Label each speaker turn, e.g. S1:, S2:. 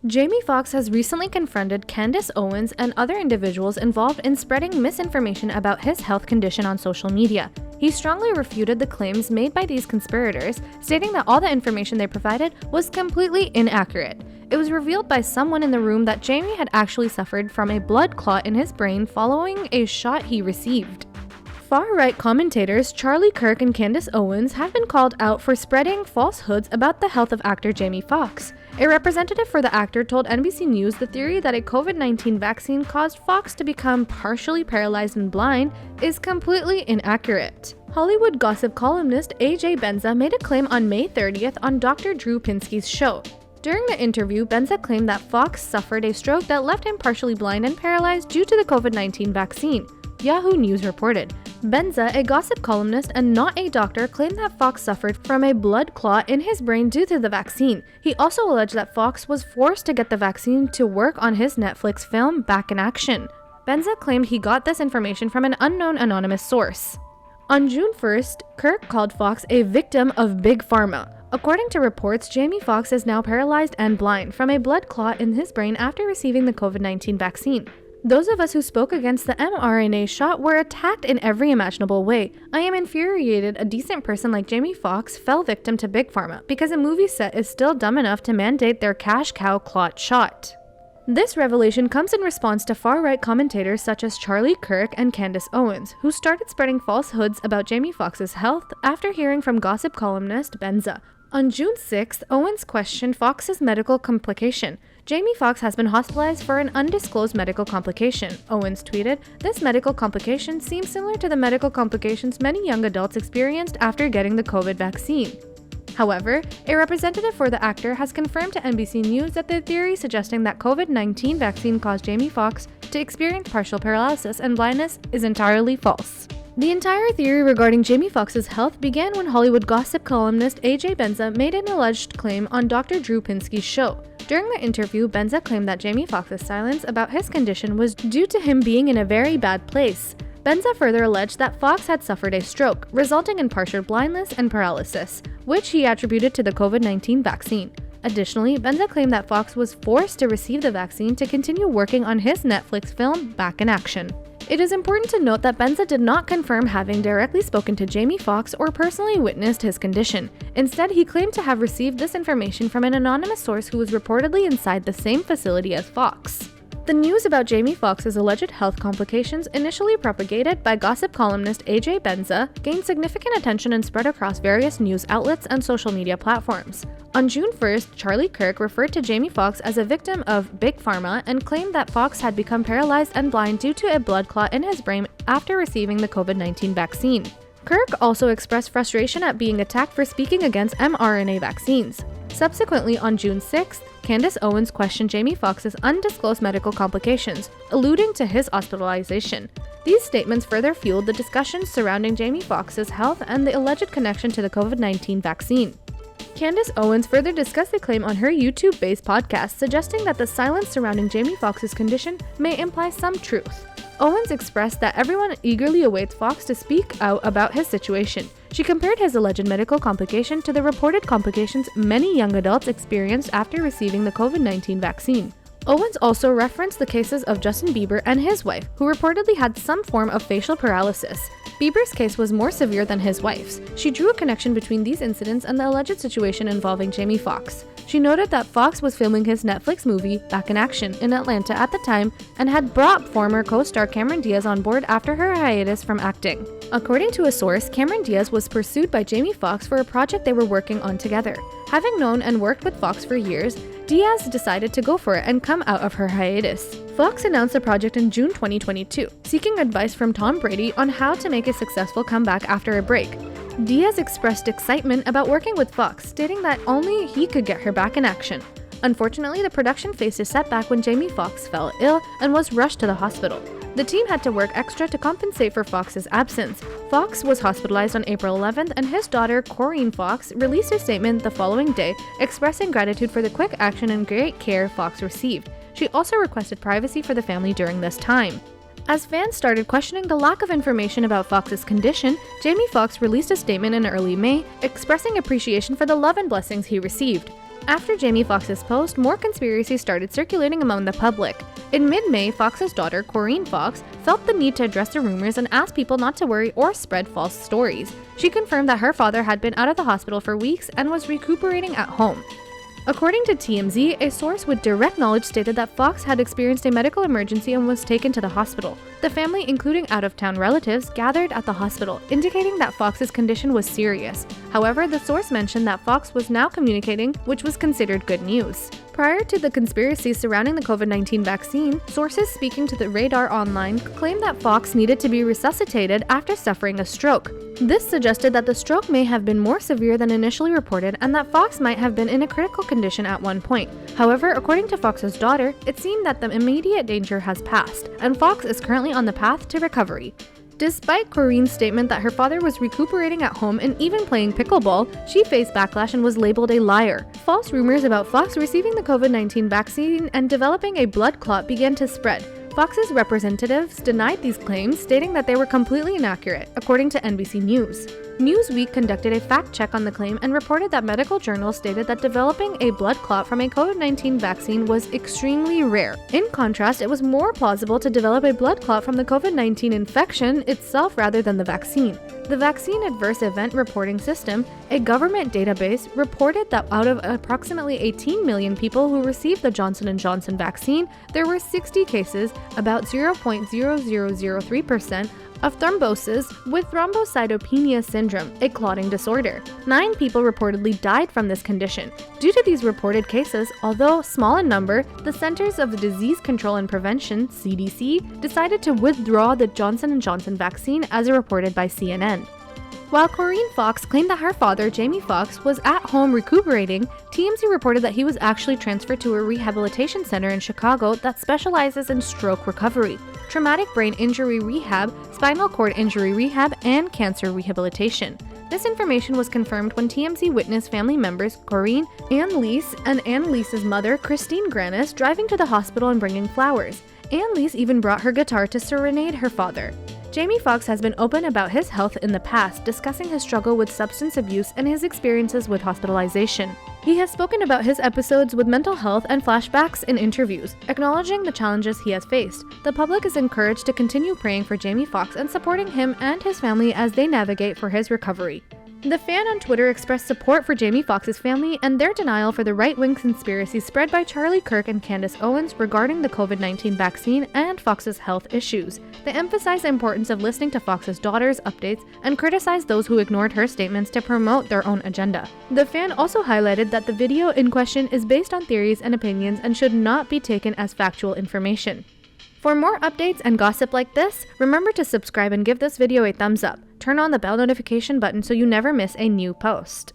S1: Jamie Foxx has recently confronted Candace Owens and other individuals involved in spreading misinformation about his health condition on social media. He strongly refuted the claims made by these conspirators, stating that all the information they provided was completely inaccurate. It was revealed by someone in the room that Jamie had actually suffered from a blood clot in his brain following a shot he received. Far-right commentators Charlie Kirk and Candace Owens have been called out for spreading falsehoods about the health of actor Jamie Foxx. A representative for the actor told NBC News the theory that a COVID-19 vaccine caused Foxx to become partially paralyzed and blind is completely inaccurate. Hollywood gossip columnist AJ Benza made a claim on May 30th on Dr. Drew Pinsky's show. During the interview, Benza claimed that Foxx suffered a stroke that left him partially blind and paralyzed due to the COVID-19 vaccine. Yahoo News reported. Benza, a gossip columnist and not a doctor, claimed that Foxx suffered from a blood clot in his brain due to the vaccine. He also alleged that Foxx was forced to get the vaccine to work on his Netflix film Back in Action. Benza claimed he got this information from an unknown anonymous source. On June 1st, Kirk called Foxx a victim of Big Pharma. According to reports, Jamie Foxx is now paralyzed and blind from a blood clot in his brain after receiving the COVID-19 vaccine. Those of us who spoke against the mRNA shot were attacked in every imaginable way. I am infuriated a decent person like Jamie Foxx fell victim to Big Pharma because a movie set is still dumb enough to mandate their cash cow clot shot. This revelation comes in response to far-right commentators such as Charlie Kirk and Candace Owens, who started spreading falsehoods about Jamie Foxx's health after hearing from gossip columnist Benza. On June 6th, Owens questioned Foxx's medical complication. Jamie Foxx has been hospitalized for an undisclosed medical complication, Owens tweeted. This medical complication seems similar to the medical complications many young adults experienced after getting the COVID vaccine. However, a representative for the actor has confirmed to NBC News that the theory suggesting that COVID-19 vaccine caused Jamie Foxx to experience partial paralysis and blindness is entirely false. The entire theory regarding Jamie Foxx's health began when Hollywood gossip columnist AJ Benza made an alleged claim on Dr. Drew Pinsky's show. During the interview, Benza claimed that Jamie Foxx's silence about his condition was due to him being in a very bad place. Benza further alleged that Foxx had suffered a stroke, resulting in partial blindness and paralysis, which he attributed to the COVID-19 vaccine. Additionally, Benza claimed that Foxx was forced to receive the vaccine to continue working on his Netflix film Back in Action. It is important to note that Benza did not confirm having directly spoken to Jamie Foxx or personally witnessed his condition. Instead, he claimed to have received this information from an anonymous source who was reportedly inside the same facility as Foxx. The news about Jamie Foxx's alleged health complications, initially propagated by gossip columnist AJ Benza, gained significant attention and spread across various news outlets and social media platforms. On June 1st, Charlie Kirk referred to Jamie Foxx as a victim of Big Pharma and claimed that Foxx had become paralyzed and blind due to a blood clot in his brain after receiving the COVID-19 vaccine. Kirk also expressed frustration at being attacked for speaking against mRNA vaccines. Subsequently, on June 6th, Candace Owens questioned Jamie Foxx's undisclosed medical complications, alluding to his hospitalization. These statements further fueled the discussions surrounding Jamie Foxx's health and the alleged connection to the COVID-19 vaccine. Candace Owens further discussed the claim on her YouTube-based podcast, suggesting that the silence surrounding Jamie Foxx's condition may imply some truth. Owens expressed that everyone eagerly awaits Foxx to speak out about his situation. She compared his alleged medical complication to the reported complications many young adults experienced after receiving the COVID-19 vaccine. Owens also referenced the cases of Justin Bieber and his wife, who reportedly had some form of facial paralysis. Bieber's case was more severe than his wife's. She drew a connection between these incidents and the alleged situation involving Jamie Foxx. She noted that Foxx was filming his Netflix movie, Back in Action, in Atlanta at the time and had brought former co-star Cameron Diaz on board after her hiatus from acting. According to a source, Cameron Diaz was pursued by Jamie Foxx for a project they were working on together. Having known and worked with Foxx for years, Diaz decided to go for it and come out of her hiatus. Foxx announced the project in June 2022, seeking advice from Tom Brady on how to make a successful comeback after a break. Diaz expressed excitement about working with Foxx, stating that only he could get her back in action. Unfortunately, the production faced a setback when Jamie Foxx fell ill and was rushed to the hospital. The team had to work extra to compensate for Foxx's absence. Foxx was hospitalized on April 11th, and his daughter, Corinne Foxx, released a statement the following day, expressing gratitude for the quick action and great care Foxx received. She also requested privacy for the family during this time. As fans started questioning the lack of information about Foxx's condition, Jamie Foxx released a statement in early May, expressing appreciation for the love and blessings he received. After Jamie Foxx's post, more conspiracies started circulating among the public. In mid-May, Foxx's daughter, Corinne Foxx, felt the need to address the rumors and asked people not to worry or spread false stories. She confirmed that her father had been out of the hospital for weeks and was recuperating at home. According to TMZ, a source with direct knowledge stated that Foxx had experienced a medical emergency and was taken to the hospital. The family, including out-of-town relatives, gathered at the hospital, indicating that Foxx's condition was serious. However, the source mentioned that Foxx was now communicating, which was considered good news. Prior to the conspiracy surrounding the COVID-19 vaccine, sources speaking to the Radar Online claimed that Foxx needed to be resuscitated after suffering a stroke. This suggested that the stroke may have been more severe than initially reported and that Foxx might have been in a critical condition at one point. However, according to Foxx's daughter, it seemed that the immediate danger has passed, and Foxx is currently on the path to recovery. Despite Corinne's statement that her father was recuperating at home and even playing pickleball, she faced backlash and was labeled a liar. False rumors about Foxx receiving the COVID-19 vaccine and developing a blood clot began to spread. Foxx's representatives denied these claims, stating that they were completely inaccurate, according to NBC News. Newsweek conducted a fact check on the claim and reported that medical journals stated that developing a blood clot from a COVID-19 vaccine was extremely rare. In contrast, it was more plausible to develop a blood clot from the COVID-19 infection itself rather than the vaccine. The Vaccine Adverse Event Reporting System, a government database, reported that out of approximately 18 million people who received the Johnson & Johnson vaccine, there were 60 cases, about 0.0003%, of thrombosis with thrombocytopenia syndrome, a clotting disorder. 9 people reportedly died from this condition. Due to these reported cases, although small in number, the Centers of Disease Control and Prevention, CDC, decided to withdraw the Johnson & Johnson vaccine as reported by CNN. While Corinne Foxx claimed that her father, Jamie Foxx, was at home recuperating, TMZ reported that he was actually transferred to a rehabilitation center in Chicago that specializes in stroke recovery, traumatic brain injury rehab, spinal cord injury rehab, and cancer rehabilitation. This information was confirmed when TMZ witnessed family members Corinne, Annalise, and Annalise's mother, Christine Granis, driving to the hospital and bringing flowers. Annalise even brought her guitar to serenade her father. Jamie Foxx has been open about his health in the past, discussing his struggle with substance abuse and his experiences with hospitalization. He has spoken about his episodes with mental health and flashbacks in interviews, acknowledging the challenges he has faced. The public is encouraged to continue praying for Jamie Foxx and supporting him and his family as they navigate for his recovery. The fan on Twitter expressed support for Jamie Foxx's family and their denial for the right-wing conspiracy spread by Charlie Kirk and Candace Owens regarding the COVID-19 vaccine and Foxx's health issues. They emphasized the importance of listening to Foxx's daughter's updates and criticized those who ignored her statements to promote their own agenda. The fan also highlighted that the video in question is based on theories and opinions and should not be taken as factual information. For more updates and gossip like this, remember to subscribe and give this video a thumbs up. Turn on the bell notification button so you never miss a new post.